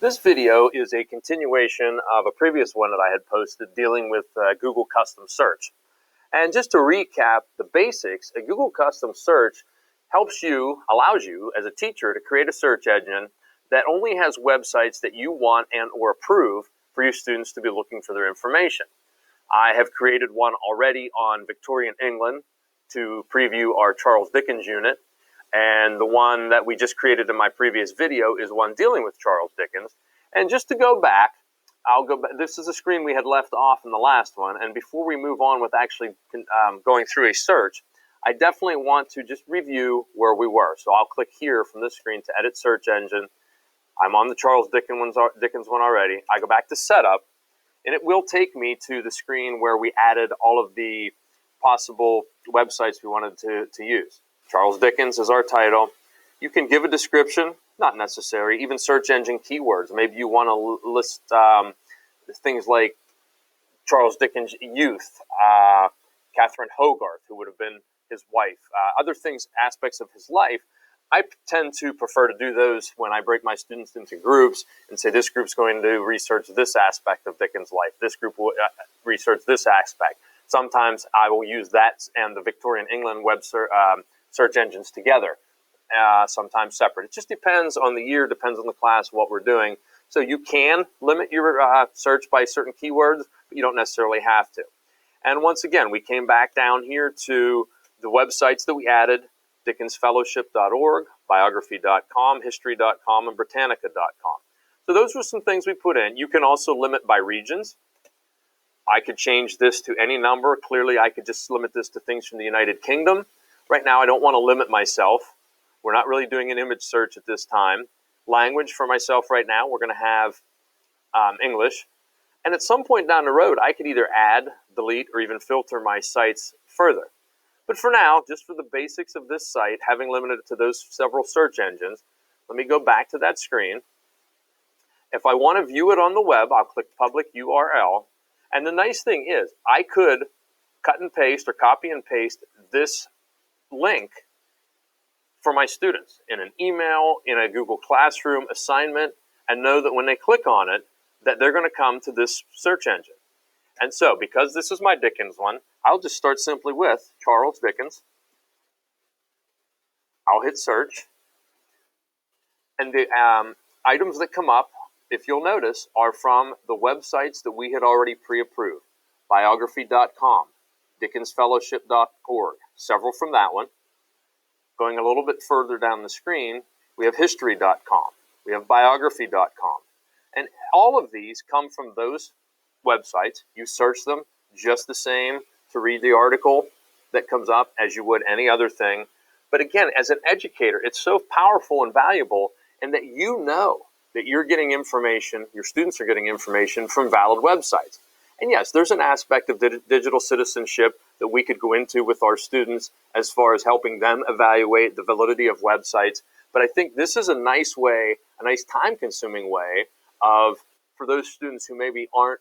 This video is a continuation of a previous one that I had posted dealing with Google Custom Search. And just to recap the basics, a Google Custom Search allows you as a teacher to create a search engine that only has websites that you want and or approve for your students to be looking for their information. I have created one already on Victorian England to preview our Charles Dickens unit. And the one that we just created in my previous video is one dealing with Charles Dickens. And just to go back, this is a screen we had left off in the last one. And before we move on with actually going through a search, I definitely want to just review where we were. So I'll click here from this screen to edit search engine. I'm on the Charles Dickens one already. I go back to setup, and it will take me to the screen where we added all of the possible websites we wanted to use. Charles Dickens is our title. You can give a description, not necessary, even search engine keywords. Maybe you want to list things like Charles Dickens' youth, Catherine Hogarth, who would have been his wife, other things, aspects of his life. I tend to prefer to do those when I break my students into groups and say this group's going to research this aspect of Dickens' life. This group will research this aspect. Sometimes I will use that and the Victorian England web search engines together, sometimes separate. It just depends on the year, depends on the class, what we're doing. So you can limit your search by certain keywords, but you don't necessarily have to. And once again, we came back down here to the websites that we added: dickensfellowship.org, biography.com, history.com, and britannica.com. So those were some things we put in. You can also limit by regions. I could change this to any number. Clearly, I could just limit this to things from the United Kingdom. Right now, I don't want to limit myself. We're not really doing an image search at this time. Language for myself right now, we're going to have English. And at some point down the road, I could either add, delete, or even filter my sites further. But for now, just for the basics of this site, having limited it to those several search engines, let me go back to that screen. If I want to view it on the web, I'll click Public URL. And the nice thing is, I could cut and paste or copy and paste this link for my students in an email, in a Google Classroom assignment, and know that when they click on it, that they're going to come to this search engine. And so, because this is my Dickens one, I'll just start simply with Charles Dickens. I'll hit search. And the items that come up, if you'll notice, are from the websites that we had already pre-approved. Biography.com, dickensfellowship.org, several from that one. Going a little bit further down the screen, we have history.com, we have biography.com. And all of these come from those websites. You search them just the same to read the article that comes up as you would any other thing. But again, as an educator, it's so powerful and valuable in that you know that you're getting information, your students are getting information from valid websites. And yes, there's an aspect of digital citizenship that we could go into with our students as far as helping them evaluate the validity of websites. But I think this is a nice way, a nice time-consuming way for those students who maybe aren't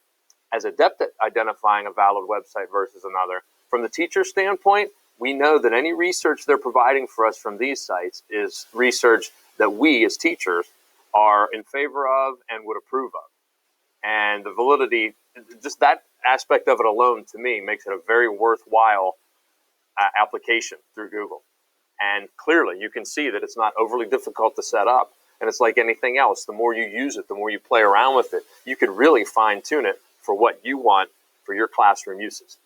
as adept at identifying a valid website versus another. From the teacher standpoint, we know that any research they're providing for us from these sites is research that we as teachers are in favor of and would approve of. And the validity, just that aspect of it alone, to me, makes it a very worthwhile application through Google. And clearly, you can see that it's not overly difficult to set up. And it's like anything else. The more you use it, the more you play around with it, you can really fine-tune it for what you want for your classroom uses.